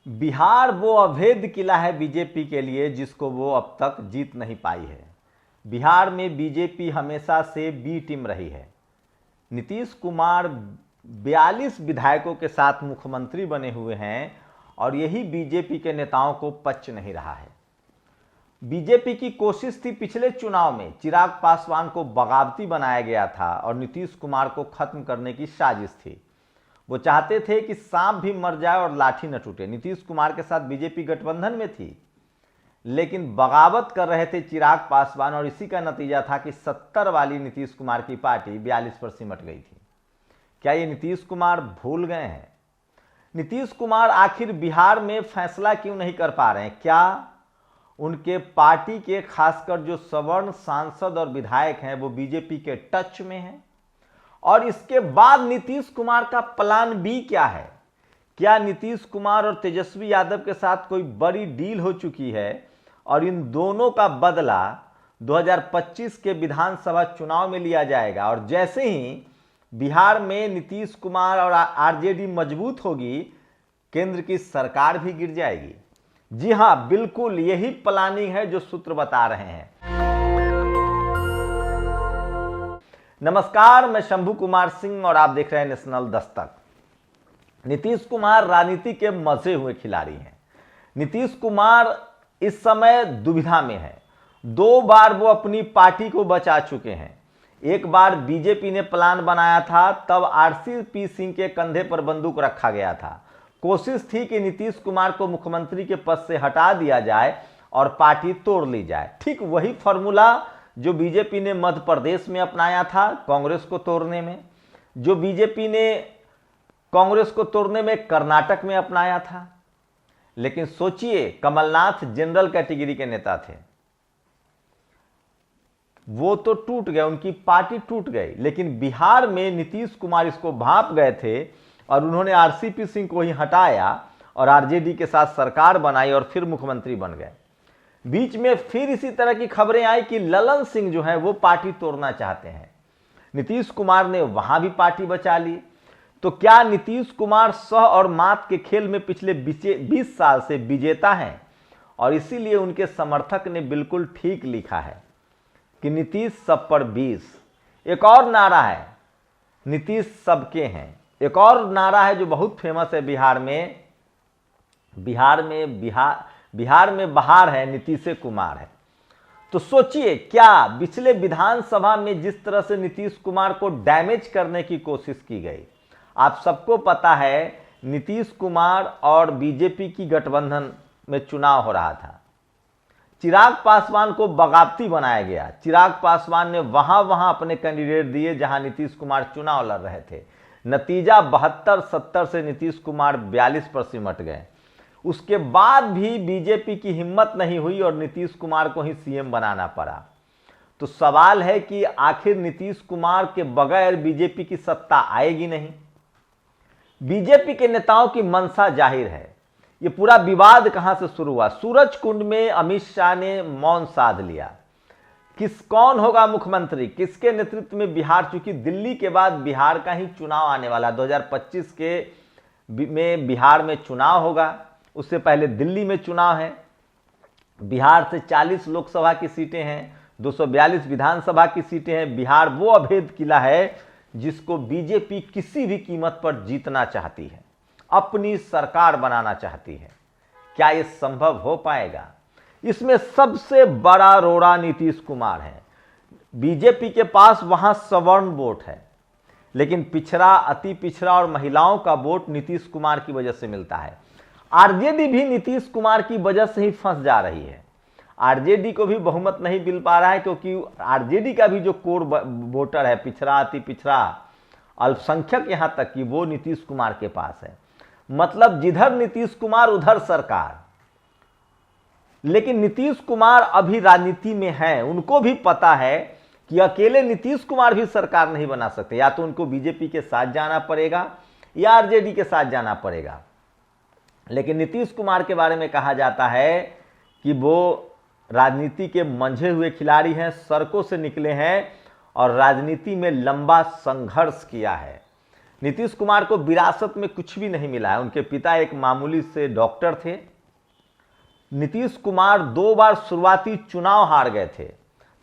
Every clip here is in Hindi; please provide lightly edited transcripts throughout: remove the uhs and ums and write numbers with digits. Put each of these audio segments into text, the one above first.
बिहार वो अभेद किला है बीजेपी के लिए जिसको वो अब तक जीत नहीं पाई है। बिहार में बीजेपी हमेशा से बी टीम रही है। नीतीश कुमार 42 विधायकों के साथ मुख्यमंत्री बने हुए हैं और यही बीजेपी के नेताओं को पच नहीं रहा है। बीजेपी की कोशिश थी पिछले चुनाव में चिराग पासवान को बगावती बनाया गया था और नीतीश कुमार को खत्म करने की साजिश थी। वो चाहते थे कि सांप भी मर जाए और लाठी न टूटे। नीतीश कुमार के साथ बीजेपी गठबंधन में थी, लेकिन बगावत कर रहे थे चिराग पासवान और इसी का नतीजा था कि 70 वाली नीतीश कुमार की पार्टी 42 पर सिमट गई थी। क्या ये नीतीश कुमार भूल गए हैं? नीतीश कुमार आखिर बिहार में फैसला क्यों नहीं कर पा रहे हैं? क्या उनके पार्टी के खासकर जो सवर्ण सांसद और विधायक हैं वो बीजेपी के टच में हैं? और इसके बाद नीतीश कुमार का प्लान बी क्या है? क्या नीतीश कुमार और तेजस्वी यादव के साथ कोई बड़ी डील हो चुकी है और इन दोनों का बदला 2025 के विधानसभा चुनाव में लिया जाएगा और जैसे ही बिहार में नीतीश कुमार और आरजेडी मजबूत होगी, केंद्र की सरकार भी गिर जाएगी? जी हां, बिल्कुल यही प्लानिंग है जो सूत्र बता रहे हैं। नमस्कार, मैं शंभू कुमार सिंह और आप देख रहे हैं नेशनल दस्तक। नीतीश कुमार राजनीति के मजे हुए खिलाड़ी हैं। नीतीश कुमार इस समय दुविधा में है। 2 बार वो अपनी पार्टी को बचा चुके हैं। एक बार बीजेपी ने प्लान बनाया था, तब आरसीपी सिंह के कंधे पर बंदूक रखा गया था। कोशिश थी कि नीतीश कुमार को मुख्यमंत्री के पद से हटा दिया जाए और पार्टी तोड़ ली जाए। ठीक वही फॉर्मूला जो बीजेपी ने मध्य प्रदेश में अपनाया था कांग्रेस को तोड़ने में, जो बीजेपी ने कांग्रेस को तोड़ने में कर्नाटक में अपनाया था। लेकिन सोचिए, कमलनाथ जनरल कैटेगरी के नेता थे, वो तो टूट गए, उनकी पार्टी टूट गई। लेकिन बिहार में नीतीश कुमार इसको भांप गए थे और उन्होंने आरसीपी सिंह को ही हटाया और आरजेडी के साथ सरकार बनाई और फिर मुख्यमंत्री बन गए। बीच में फिर इसी तरह की खबरें आई कि ललन सिंह जो है वो पार्टी तोड़ना चाहते हैं। नीतीश कुमार ने वहां भी पार्टी बचा ली। तो क्या नीतीश कुमार सह और मात के खेल में पिछले 20 साल से विजेता हैं? और इसीलिए उनके समर्थक ने बिल्कुल ठीक लिखा है कि नीतीश सब पर 20। एक और नारा है, नीतीश सबके हैं। एक और नारा है जो बहुत फेमस है बिहार में बहार है, नीतीश कुमार है। तो सोचिए, क्या पिछले विधानसभा में जिस तरह से नीतीश कुमार को डैमेज करने की कोशिश की गई, आप सबको पता है नीतीश कुमार और बीजेपी की गठबंधन में चुनाव हो रहा था। चिराग पासवान को बगावती बनाया गया। चिराग पासवान ने वहां अपने कैंडिडेट दिए जहां नीतीश कुमार चुनाव लड़ रहे थे। नतीजा 72-70 से नीतीश कुमार 42 पर सिमट गए। उसके बाद भी बीजेपी की हिम्मत नहीं हुई और नीतीश कुमार को ही सीएम बनाना पड़ा। तो सवाल है कि आखिर नीतीश कुमार के बगैर बीजेपी की सत्ता आएगी नहीं। बीजेपी के नेताओं की मंशा जाहिर है। ये पूरा विवाद कहां से शुरू हुआ? सूरजकुंड में अमित शाह ने मौन साध लिया। कौन होगा मुख्यमंत्री, किसके नेतृत्व में बिहार, चूंकि दिल्ली के बाद बिहार का ही चुनाव आने वाला, 2025 में बिहार में चुनाव होगा। उससे पहले दिल्ली में चुनाव है। बिहार से 40 लोकसभा की सीटें हैं, 242 विधानसभा की सीटें हैं। बिहार वो अभेद किला है जिसको बीजेपी किसी भी कीमत पर जीतना चाहती है, अपनी सरकार बनाना चाहती है। क्या यह संभव हो पाएगा? इसमें सबसे बड़ा रोड़ा नीतीश कुमार है। बीजेपी के पास वहां सवर्ण वोट है, लेकिन पिछड़ा, अति पिछड़ा और महिलाओं का वोट नीतीश कुमार की वजह से मिलता है। आरजेडी भी नीतीश कुमार की वजह से ही फंस जा रही है। आरजेडी को भी बहुमत नहीं मिल पा रहा है क्योंकि आरजेडी का भी जो कोर वोटर है, पिछड़ा, अति पिछड़ा, अल्पसंख्यक, यहां तक कि वो नीतीश कुमार के पास है। मतलब जिधर नीतीश कुमार उधर सरकार। लेकिन नीतीश कुमार अभी राजनीति में हैं। उनको भी पता है कि अकेले नीतीश कुमार भी सरकार नहीं बना सकते। या तो उनको बीजेपी के साथ जाना पड़ेगा या आरजेडी के साथ जाना पड़ेगा। लेकिन नीतीश कुमार के बारे में कहा जाता है कि वो राजनीति के मंझे हुए खिलाड़ी हैं, सड़कों से निकले हैं और राजनीति में लंबा संघर्ष किया है। नीतीश कुमार को विरासत में कुछ भी नहीं मिला है। उनके पिता एक मामूली से डॉक्टर थे। नीतीश कुमार 2 बार शुरुआती चुनाव हार गए थे।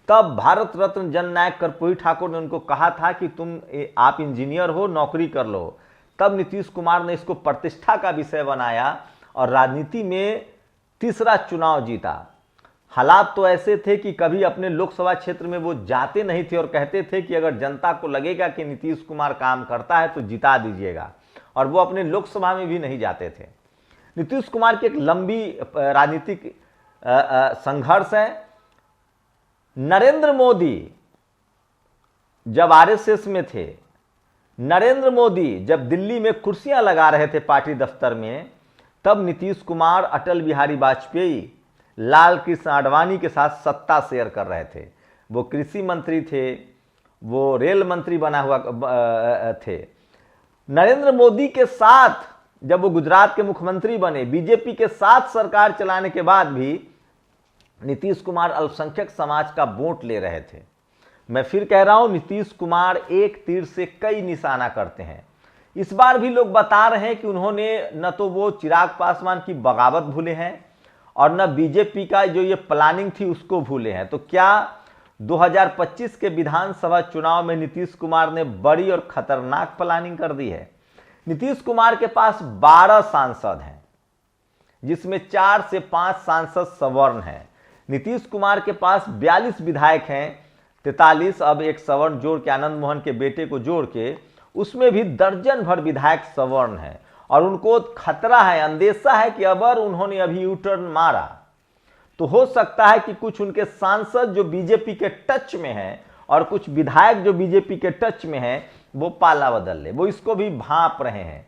तब भारत रत्न जननायक कर्पूरी ठाकुर ने उनको कहा था कि आप इंजीनियर हो, नौकरी कर लो। तब नीतीश कुमार ने इसको प्रतिष्ठा का विषय बनाया और राजनीति में तीसरा चुनाव जीता। हालात तो ऐसे थे कि कभी अपने लोकसभा क्षेत्र में वो जाते नहीं थे और कहते थे कि अगर जनता को लगेगा कि नीतीश कुमार काम करता है तो जिता दीजिएगा, और वो अपने लोकसभा में भी नहीं जाते थे। नीतीश कुमार की एक लंबी राजनीतिक संघर्ष है। नरेंद्र मोदी जब आरएसएस में थे, नरेंद्र मोदी जब दिल्ली में कुर्सियां लगा रहे थे पार्टी दफ्तर में, तब नीतीश कुमार अटल बिहारी वाजपेयी, लाल कृष्ण आडवाणी के साथ सत्ता शेयर कर रहे थे। वो कृषि मंत्री थे, वो रेल मंत्री बना हुआ थे। नरेंद्र मोदी के साथ जब वो गुजरात के मुख्यमंत्री बने, बीजेपी के साथ सरकार चलाने के बाद भी नीतीश कुमार अल्पसंख्यक समाज का वोट ले रहे थे। मैं फिर कह रहा हूं, नीतीश कुमार एक तीर से कई निशाना करते हैं। इस बार भी लोग बता रहे हैं कि उन्होंने न तो वो चिराग पासवान की बगावत भूले हैं और न बीजेपी का जो ये प्लानिंग थी उसको भूले हैं। तो क्या 2025 के विधानसभा चुनाव में नीतीश कुमार ने बड़ी और खतरनाक प्लानिंग कर दी है? नीतीश कुमार के पास 12 सांसद हैं, जिसमें 4 से 5 सांसद सवर्ण हैं। नीतीश कुमार के पास 42 विधायक हैं, 43 अब एक सवर्ण जोड़ के, आनंद मोहन के बेटे को जोड़ के, उसमें भी दर्जन भर विधायक सवर्ण हैं। और उनको खतरा है, अंदेशा है कि अगर उन्होंने अभी यू टर्न मारा तो हो सकता है कि कुछ उनके सांसद जो बीजेपी के टच में हैं और कुछ विधायक जो बीजेपी के टच में हैं वो पाला बदल ले। वो इसको भी भांप रहे हैं।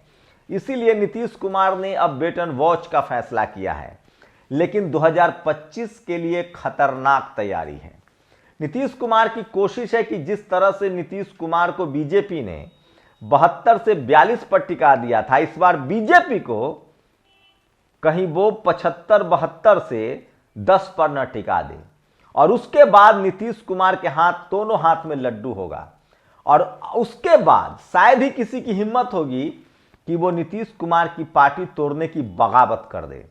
इसीलिए नीतीश कुमार ने अब वेट एंड वॉच का फैसला किया है। लेकिन 2025 के लिए खतरनाक तैयारी है। नीतीश कुमार की कोशिश है कि जिस तरह से नीतीश कुमार को बीजेपी ने 72 से 42 पर टिका दिया था, इस बार बीजेपी को कहीं वो 75-72 से 10 पर न टिका दे, और उसके बाद नीतीश कुमार के दोनों हाथ में लड्डू होगा। और उसके बाद शायद ही किसी की हिम्मत होगी कि वो नीतीश कुमार की पार्टी तोड़ने की बगावत कर दे।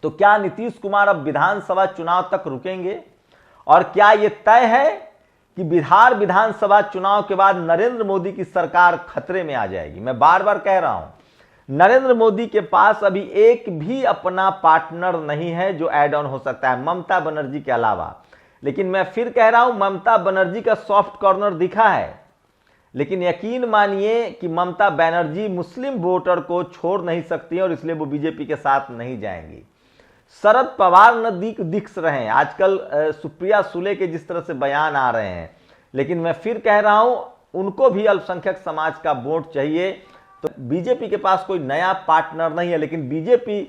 तो क्या नीतीश कुमार अब विधानसभा चुनाव तक रुकेंगे? और क्या यह तय है कि बिहार विधानसभा चुनाव के बाद नरेंद्र मोदी की सरकार खतरे में आ जाएगी? मैं बार बार कह रहा हूं, नरेंद्र मोदी के पास अभी एक भी अपना पार्टनर नहीं है जो ऐड ऑन हो सकता है, ममता बनर्जी के अलावा। लेकिन मैं फिर कह रहा हूं, ममता बनर्जी का सॉफ्ट कॉर्नर दिखा है, लेकिन यकीन मानिए कि ममता बनर्जी मुस्लिम वोटर को छोड़ नहीं सकती और इसलिए वो बीजेपी के साथ नहीं जाएंगी। शरद पवार न दिख रहे हैं आजकल, सुप्रिया सुले के जिस तरह से बयान आ रहे हैं। लेकिन मैं फिर कह रहा हूं, उनको भी अल्पसंख्यक समाज का वोट चाहिए। तो बीजेपी के पास कोई नया पार्टनर नहीं है, लेकिन बीजेपी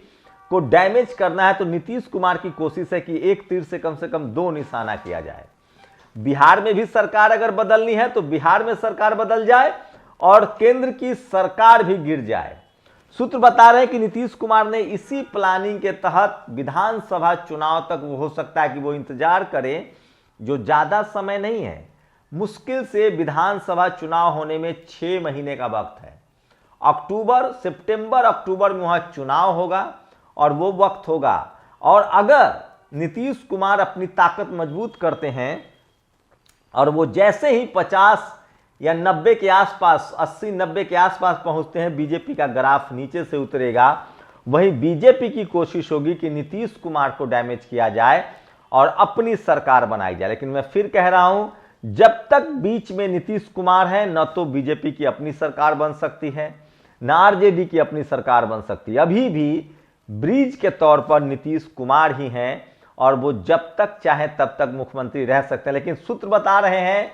को डैमेज करना है तो नीतीश कुमार की कोशिश है कि एक तीर से कम 2 निशाना किया जाए। बिहार में भी सरकार अगर बदलनी है तो बिहार में सरकार बदल जाए और केंद्र की सरकार भी गिर जाए। सूत्र बता रहे हैं कि नीतीश कुमार ने इसी प्लानिंग के तहत विधानसभा चुनाव तक वो हो सकता है कि वो इंतजार करें, जो ज्यादा समय नहीं है। मुश्किल से विधानसभा चुनाव होने में 6 महीने का वक्त है। सितंबर अक्टूबर में वहां चुनाव होगा और वो वक्त होगा। और अगर नीतीश कुमार अपनी ताकत मजबूत करते हैं और वो जैसे ही 50 या 90 के आसपास, 80-90 के आसपास पहुंचते हैं, बीजेपी का ग्राफ नीचे से उतरेगा। वहीं बीजेपी की कोशिश होगी कि नीतीश कुमार को डैमेज किया जाए और अपनी सरकार बनाई जाए। लेकिन मैं फिर कह रहा हूं, जब तक बीच में नीतीश कुमार है, न तो बीजेपी की अपनी सरकार बन सकती है, न आरजेडी की अपनी सरकार बन सकती है। अभी भी ब्रिज के तौर पर नीतीश कुमार ही हैं और वो जब तक चाहे तब तक मुख्यमंत्री रह सकते हैं। लेकिन सूत्र बता रहे हैं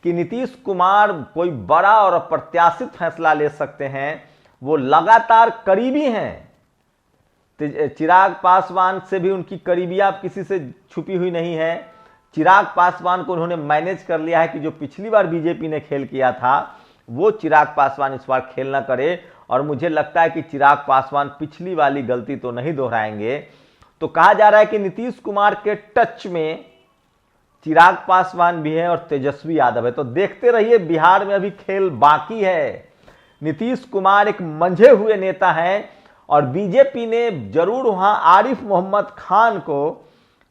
कि नीतीश कुमार कोई बड़ा और अप्रत्याशित फैसला ले सकते हैं। वो लगातार करीबी हैं, चिराग पासवान से भी उनकी करीबियां किसी से छुपी हुई नहीं है। चिराग पासवान को उन्होंने मैनेज कर लिया है कि जो पिछली बार बीजेपी ने खेल किया था वो चिराग पासवान इस बार खेल ना करे। और मुझे लगता है कि चिराग पासवान पिछली वाली गलती तो नहीं दोहराएंगे। तो कहा जा रहा है कि नीतीश कुमार के टच में चिराग पासवान भी है और तेजस्वी यादव है। तो देखते रहिए, बिहार में अभी खेल बाकी है। नीतीश कुमार एक मंझे हुए नेता हैं और बीजेपी ने जरूर वहां आरिफ मोहम्मद खान को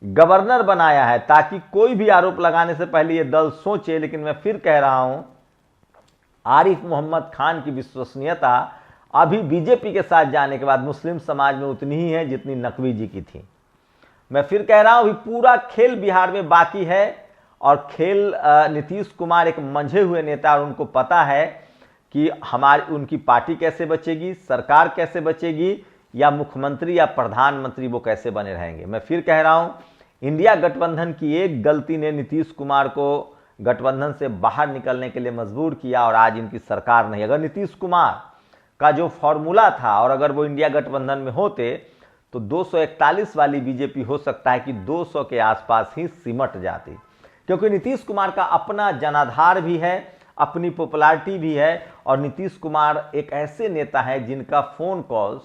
गवर्नर बनाया है ताकि कोई भी आरोप लगाने से पहले ये दल सोचे। लेकिन मैं फिर कह रहा हूं, आरिफ मोहम्मद खान की विश्वसनीयता अभी बीजेपी के साथ जाने के बाद मुस्लिम समाज में उतनी ही है जितनी नकवी जी की थी। मैं फिर कह रहा हूं, अभी पूरा खेल बिहार में बाकी है और खेल नीतीश कुमार एक मंझे हुए नेता और उनको पता है कि उनकी पार्टी कैसे बचेगी, सरकार कैसे बचेगी, या मुख्यमंत्री या प्रधानमंत्री वो कैसे बने रहेंगे। मैं फिर कह रहा हूं, इंडिया गठबंधन की एक गलती ने नीतीश कुमार को गठबंधन से बाहर निकलने के लिए मजबूर किया और आज इनकी सरकार नहीं। अगर नीतीश कुमार का जो फॉर्मूला था और अगर वो इंडिया गठबंधन में होते तो 241 वाली बीजेपी हो सकता है कि 200 के आसपास ही सिमट जाती, क्योंकि नीतीश कुमार का अपना जनाधार भी है, अपनी पॉपुलैरिटी भी है और नीतीश कुमार एक ऐसे नेता हैं जिनका फोन कॉल्स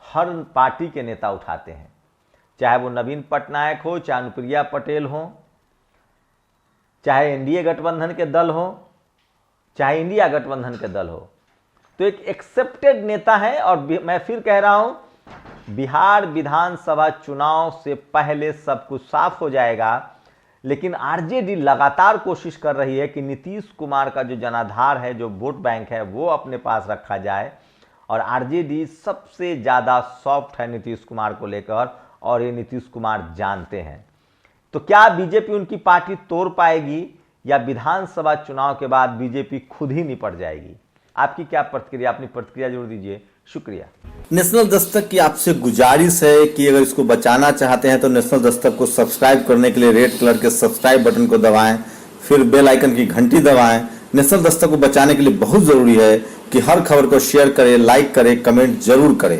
हर पार्टी के नेता उठाते हैं, चाहे वो नवीन पटनायक हो, चाहे अनुप्रिया पटेल हो, चाहे एनडीए गठबंधन के दल हो, चाहे इंडिया गठबंधन के दल हो। तो एक एक्सेप्टेड नेता है। और मैं फिर कह रहा हूं, बिहार विधानसभा चुनाव से पहले सब कुछ साफ हो जाएगा, लेकिन आरजेडी लगातार कोशिश कर रही है कि नीतीश कुमार का जो जनाधार है, जो वोट बैंक है, वो अपने पास रखा जाए। और आरजेडी सबसे ज़्यादा सॉफ्ट है नीतीश कुमार को लेकर और ये नीतीश कुमार जानते हैं। तो क्या बीजेपी उनकी पार्टी तोड़ पाएगी या विधानसभा चुनाव के बाद बीजेपी खुद ही निपट जाएगी? आपकी क्या प्रतिक्रिया? अपनी प्रतिक्रिया जरूर दीजिए। शुक्रिया। नेशनल दस्तक की आपसे गुजारिश है कि अगर इसको बचाना चाहते हैं तो नेशनल दस्तक को सब्सक्राइब करने के लिए रेड कलर के सब्सक्राइब बटन को दबाएं, फिर बेल आइकन की घंटी दबाएं। नेशनल दस्तक को बचाने के लिए बहुत जरूरी है कि हर खबर को शेयर करें, लाइक करें, कमेंट जरूर करें।